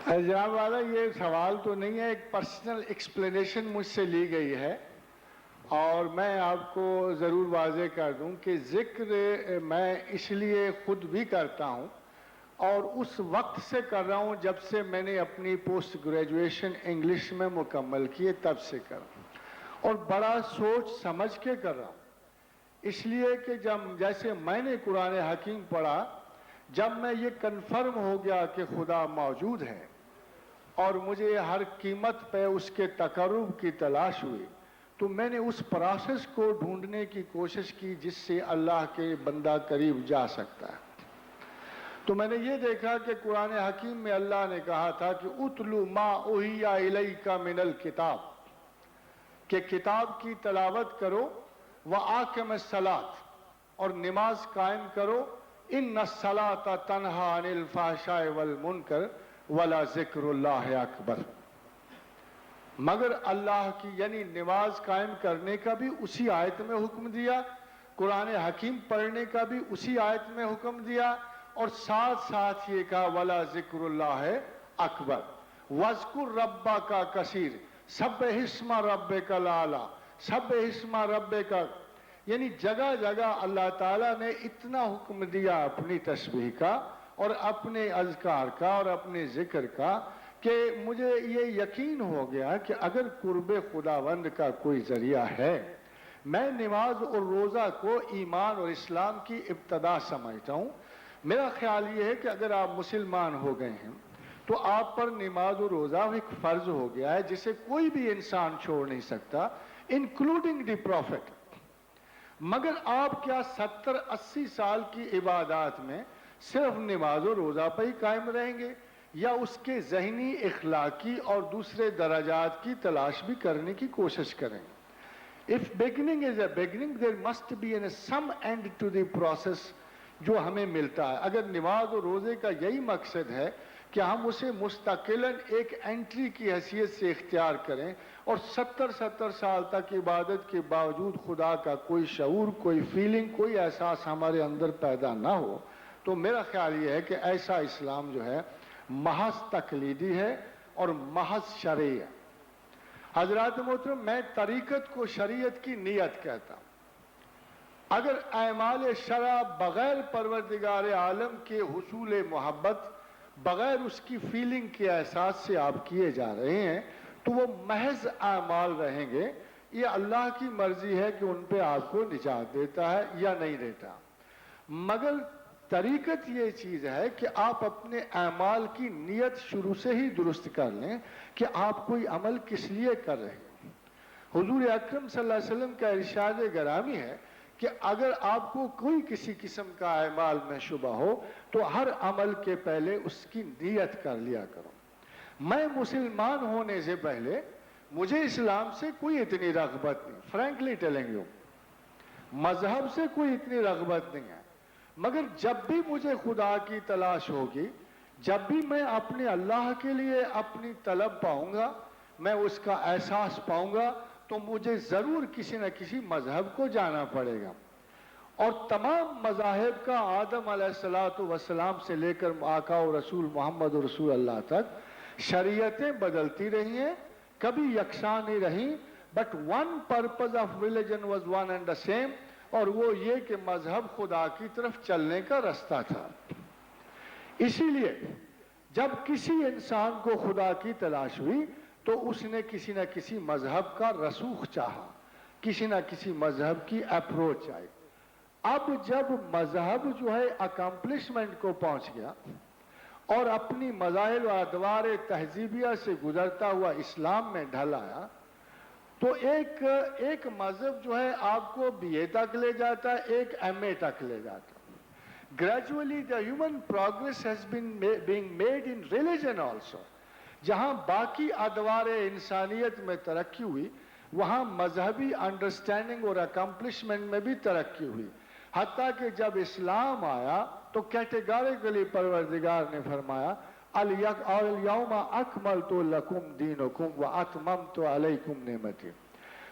جناب والا یہ سوال تو نہیں ہے، ایک پرسنل ایکسپلینیشن مجھ سے لی گئی ہے، اور میں آپ کو ضرور واضح کر دوں کہ ذکر میں اس لیے خود بھی کرتا ہوں اور اس وقت سے کر رہا ہوں جب سے میں نے اپنی پوسٹ گریجویشن انگلش میں مکمل کی ہے، تب سے کر رہا ہوں اور بڑا سوچ سمجھ کے کر رہا ہوں، اس لیے کہ جیسے میں نے قرآن حکیم پڑھا، جب میں یہ کنفرم ہو گیا کہ خدا موجود ہے اور مجھے ہر قیمت پہ اس کے تقرب کی تلاش ہوئی، تو میں نے اس پروسیس کو ڈھونڈنے کی کوشش کی جس سے اللہ کے بندہ قریب جا سکتا ہے۔ تو میں نے یہ دیکھا کہ قرآن حکیم میں اللہ نے کہا تھا کہ اتلو ما اوحی الیک من الکتاب، کہ کتاب کی تلاوت کرو، وَآقِمِ الصَّلَاةَ، اور نماز قائم کرو، اِنَّ الصَّلَاةَ تَنْہَا عَنِ الْفَحْشَاءِ وَالْمُنکَرِ وَلَذِکْرُ اللَّہِ اکبر۔ مگر اللہ کی یعنی نماز قائم کرنے کا بھی اسی آیت میں حکم دیا، قرآن حکیم پڑھنے کا بھی اسی آیت میں حکم دیا، اور ساتھ ساتھ یہ کہا وَلَذِکْرُ اللَّہِ اکبر، وَاذْکُرْ رَبَّکَ کثیر، سبح اسم ربک الاعلی، سبح اسم ربک، یعنی جگہ جگہ اللہ تعالیٰ نے اتنا حکم دیا اپنی تسبیح کا اور اپنے اذکار کا اور اپنے ذکر کا کہ مجھے یہ یقین ہو گیا کہ اگر قرب خداوند کا کوئی ذریعہ ہے، میں نماز اور روزہ کو ایمان اور اسلام کی ابتدا سمجھتا ہوں۔ میرا خیال یہ ہے کہ اگر آپ مسلمان ہو گئے ہیں تو آپ پر نماز و روزہ ایک فرض ہو گیا ہے جسے کوئی بھی انسان چھوڑ نہیں سکتا، انکلوڈنگ دی پروفٹ۔ مگر آپ کیا 70-80 سال کی عبادات میں صرف نماز و روزہ پہ ہی قائم رہیں گے، یا اس کے ذہنی، اخلاقی اور دوسرے درجات کی تلاش بھی کرنے کی کوشش کریں گے؟ If beginning is a beginning, there must be some end to the process جو ہمیں ملتا ہے۔ اگر نماز و روزے کا یہی مقصد ہے کہ ہم اسے مستقلاً ایک انٹری کی حیثیت سے اختیار کریں اور 70 سال تک عبادت کے باوجود خدا کا کوئی شعور، کوئی فیلنگ، کوئی احساس ہمارے اندر پیدا نہ ہو، تو میرا خیال یہ ہے کہ ایسا اسلام جو ہے محض تقلیدی ہے اور محض شرعی ہے۔ حضرات محترم، میں طریقت کو شریعت کی نیت کہتا ہوں۔ اگر اعمال شرع بغیر پروردگار عالم کے حصول محبت، بغیر اس کی فیلنگ کے احساس سے آپ کیے جا رہے ہیں تو وہ محض اعمال رہیں گے۔ یہ اللہ کی مرضی ہے کہ ان پہ آپ کو نجات دیتا ہے یا نہیں دیتا، مگر طریقت یہ چیز ہے کہ آپ اپنے اعمال کی نیت شروع سے ہی درست کر لیں کہ آپ کوئی عمل کس لیے کر رہے ہیں۔ حضور اکرم صلی اللہ علیہ وسلم کا ارشاد گرامی ہے کہ اگر آپ کو کوئی کسی قسم کا اعمال میں شبہ ہو تو ہر عمل کے پہلے اس کی نیت کر لیا کرو۔ میں مسلمان ہونے سے پہلے مجھے اسلام سے کوئی اتنی رغبت نہیں، فرینکلی ٹیلنگ یو، مذہب سے کوئی اتنی رغبت نہیں ہے، مگر جب بھی مجھے خدا کی تلاش ہوگی، جب بھی میں اپنے اللہ کے لیے اپنی طلب پاؤں گا، میں اس کا احساس پاؤں گا، تو مجھے ضرور کسی نہ کسی مذہب کو جانا پڑے گا۔ اور تمام مذاہب کا آدم علیہ السلام سے لے کر آقا و رسول محمد رسول اللہ تک شریعتیں بدلتی رہی ہیں، کبھی یکساں نہیں رہیں، but one purpose of religion was one and the same, اور وہ یہ کہ مذہب خدا کی طرف چلنے کا رستہ تھا۔ اسی لیے جب کسی انسان کو خدا کی تلاش ہوئی تو اس نے کسی نہ کسی مذہب کا رسوخ چاہا، کسی نہ کسی مذہب کی اپروچ آئی۔ اب جب مذہب جو ہے اکمپلشمنٹ کو پہنچ گیا اور اپنی مظاہر و ادوار تہذیبیہ سے گزرتا ہوا اسلام میں ڈھل آیا، تو ایک مذہب جو ہے آپ کو بی اے تک لے جاتا ہے، ایک ایم اے تک لے جاتا ہے۔ Gradually the human progress has been being made in religion also۔ جہاں باقی ادوار انسانیت میں ترقی ہوئی، وہاں مذہبی انڈرسٹینڈنگ اور اکمپلشمنٹ میں بھی ترقی ہوئی، حتیٰ کہ جب اسلام آیا تو کیٹیگوریکلی پروردگار نے فرمایا الَّیَوْمَ أَکْمَلْتُ لَکُمْ دِینَکُمْ وَأَتْمَمْتُ عَلَیْکُمْ نِعْمَتِی۔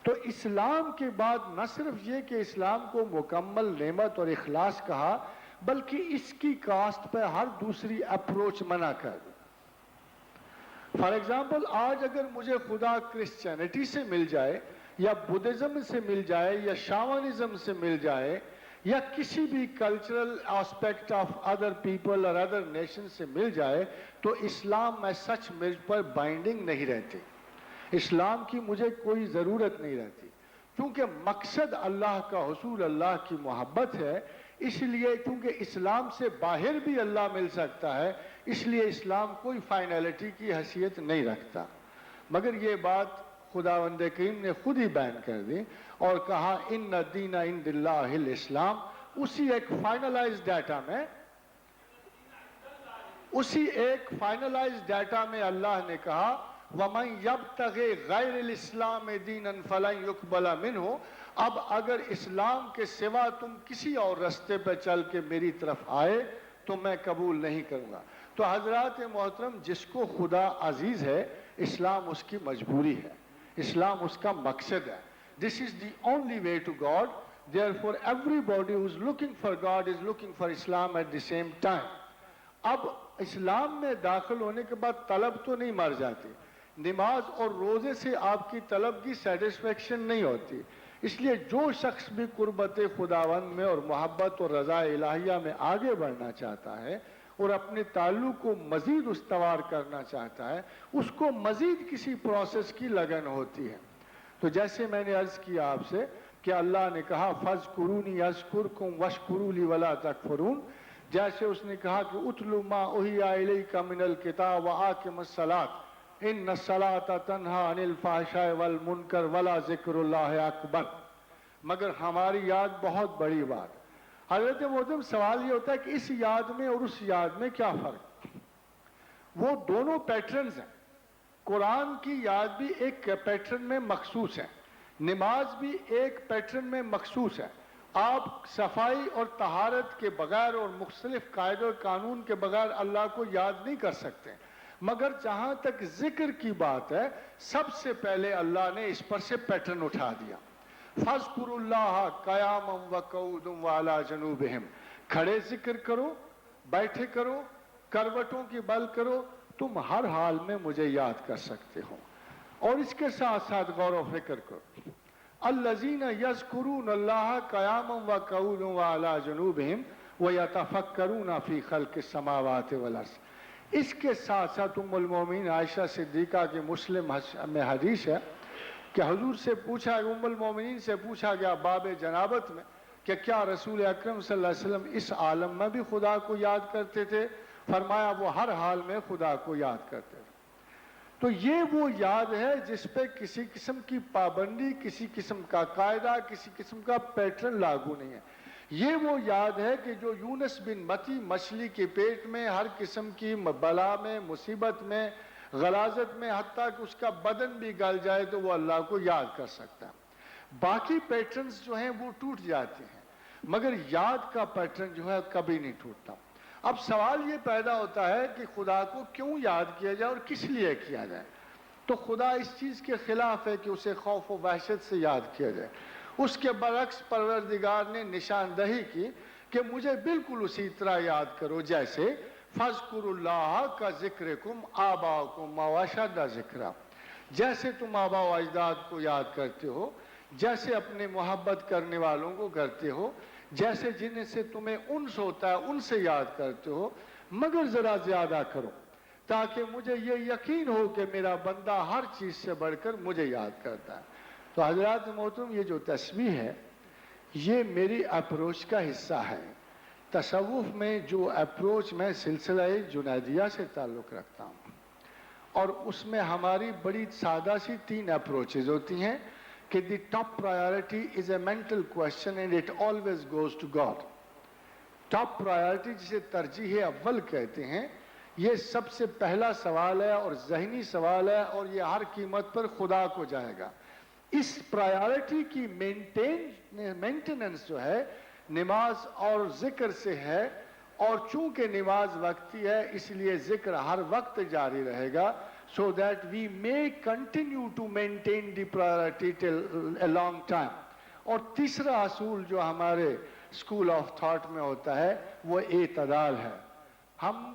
تو اسلام کے بعد نہ صرف یہ کہ اسلام کو مکمل نعمت اور اخلاص کہا، بلکہ اس کی کاسٹ پہ ہر دوسری اپروچ منع کر دی۔ فار ایگزامپل آج اگر مجھے خدا کرسچینٹی سے مل جائے یا بدھزم سے مل جائے یا شامانزم سے مل جائے یا کسی بھی cultural aspect of other people اور ادر نیشن سے مل جائے تو اسلام میں سچ مجھ پر بائنڈنگ نہیں رہتی، اسلام کی مجھے کوئی ضرورت نہیں رہتی، کیونکہ مقصد اللہ کا حصول اللہ کی محبت ہے۔ اس لیے کیونکہ اسلام سے باہر بھی اللہ مل سکتا ہے، اس لیے اسلام کوئی فائنلٹی کی حیثیت نہیں رکھتا۔ مگر یہ بات خداوند کریم نے خود ہی بیان کر دی اور کہا ان الدین عند اللہ الاسلام۔ اسی ایک فائنلائز ڈیٹا میں اللہ نے کہا وَمَنْ يَبْتَغِ غَيْرِ الْإِسْلَامِ دِينًا فَلَنْ يُقْبَلَ مِنْهُ۔ اب اگر اسلام کے سوا تم کسی اور رستے پہ چل کے میری طرف آئے تو میں قبول نہیں کروں گا۔ تو حضرات محترم، جس کو خدا عزیز ہے اسلام اس کی مجبوری ہے، اسلام اس کا مقصد ہے۔ This is the only way to God. Therefore everybody who is looking for God is looking for Islam at the same time. اب اسلام میں داخل ہونے کے بعد طلب تو نہیں مر جاتی، نماز اور روزے سے آپ کی طلب کی سیٹسفیکشن نہیں ہوتی۔ اس لیے جو شخص بھی قربت خداوند میں اور محبت اور رضا الہیہ میں آگے بڑھنا چاہتا ہے اور اپنے تعلق کو مزید استوار کرنا چاہتا ہے، اس کو مزید کسی پروسیس کی لگن ہوتی ہے۔ تو جیسے میں نے عرض کیا آپ سے کہ اللہ نے کہا فَاذْكُرُونِي أَذْكُرْكُمْ وَاشْكُرُوا لِي وَلَا تَكْفُرُونَ، جیسے اس نے کہا کہ اُتْلُ مَا أُوحِیَ إِلَيْكَ مِنَ الْكِتَابِ وَأَقِمِ الصَّلَاةَ إِنَّ الصَّلَاةَ تَنْہَىٰ عَنِ الْفَحْشَاءِ وَالْمُنکَرِ وَلَا ذِکْرُ اللہِ اکبر۔ مگر ہماری یاد بہت بڑی بات۔ حضرت محترم، سوال یہ ہوتا ہے کہ اس یاد میں اور اس یاد میں کیا فرق؟ وہ دونوں پیٹرنز ہیں۔ قرآن کی یاد بھی ایک پیٹرن میں مخصوص ہے، نماز بھی ایک پیٹرن میں مخصوص ہے۔ آپ صفائی اور طہارت کے بغیر اور مختلف قاعدے اور قانون کے بغیر اللہ کو یاد نہیں کر سکتے۔ مگر جہاں تک ذکر کی بات ہے، سب سے پہلے اللہ نے اس پر سے پیٹرن اٹھا دیا۔ فَاذْكُرُوا اللَّهَ قِيَامًا وَقُعُودًا وَعَلَىٰ جُنُوبِهِمْ، کھڑے ذکر کرو، بیٹھے کرو، کروٹوں کی بل کرو، تم ہر حال میں مجھے یاد کر سکتے ہو۔ اور اس کے ساتھ ساتھ غور و فکر کرو۔ الَّذِينَ يَذْكُرُونَ اللَّهَ قِيَامًا وَقُعُودًا وَعَلَىٰ جُنُوبِهِمْ وَيَتَفَكَّرُونَ فِي خَلْقِ السَّمَاوَاتِ وَالْأَرْضِ۔ اس کے ساتھ ساتھ ام المومنین عائشہ صدیقہ کی مسلم میں حدیث ہے کہ حضور سے پوچھا، ام المومنین سے پوچھا گیا باب جنابت میں کہ کیا رسول اکرم صلی اللہ علیہ وسلم اس عالم میں بھی خدا کو یاد کرتے تھے؟ فرمایا وہ ہر حال میں خدا کو یاد کرتے تھے۔ تو یہ وہ یاد ہے جس پہ کسی قسم کی پابندی، کسی قسم کا قاعدہ، کسی قسم کا پیٹرن لاگو نہیں ہے۔ یہ وہ یاد ہے کہ جو یونس بن متی مچھلی کے پیٹ میں ہر قسم کی بلا میں، مصیبت میں، غلاظت میں، حتیٰ کہ اس کا بدن بھی گل جائے تو وہ اللہ کو یاد کر سکتا ہے۔ باقی پیٹرنز جو ہیں وہ ٹوٹ جاتے ہیں، مگر یاد کا پیٹرن جو ہے کبھی نہیں ٹوٹتا۔ اب سوال یہ پیدا ہوتا ہے کہ خدا کو کیوں یاد کیا جائے اور کس لیے کیا جائے؟ تو خدا اس چیز کے خلاف ہے کہ اسے خوف و وحشت سے یاد کیا جائے۔ اس کے برعکس پروردگار نے نشاندہی کی کہ مجھے بالکل اسی طرح یاد کرو جیسے فَاذْكُرُوا اللَّهَ كَذِكْرِكُمْ آبَاءَكُمْ أَوْ أَشَدَّ ذِكْرًا، جیسے تم آبا و اجداد کو یاد کرتے ہو، جیسے اپنے محبت کرنے والوں کو کرتے ہو، جیسے جن سے تمہیں انس ہوتا ہے ان سے یاد کرتے ہو، مگر ذرا زیادہ کرو تاکہ مجھے یہ یقین ہو کہ میرا بندہ ہر چیز سے بڑھ کر مجھے یاد کرتا ہے۔ تو حضرات محترم، یہ جو تسبیح ہے یہ میری اپروچ کا حصہ ہے۔ تصوف میں جو اپروچ میں سلسلہ جنیدیہ سے تعلق رکھتا ہوں، اور اس میں ہماری بڑی سادہ سی 3 اپروچز ہوتی ہیں کہ the top priority is a mental question and it always goes to God. Top priority جسے ترجیح اول کہتے ہیں، یہ سب سے پہلا سوال ہے اور ذہنی سوال ہے اور یہ ہر قیمت پر خدا کو جائے گا۔ اس پرائیورٹی کی مینٹیننس جو ہے نماز اور ذکر سے ہے، اور چونکہ نماز وقتی ہے اس لیے ذکر ہر وقت جاری رہے گا so that we may continue to maintain the priority till a long time۔ اور تیسرا اصول جو ہمارے اسکول آف تھاٹ میں ہوتا ہے وہ اعتدال ہے۔ ہم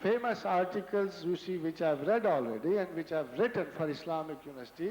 famous articles you see which I have read already and which I have written for Islamic University,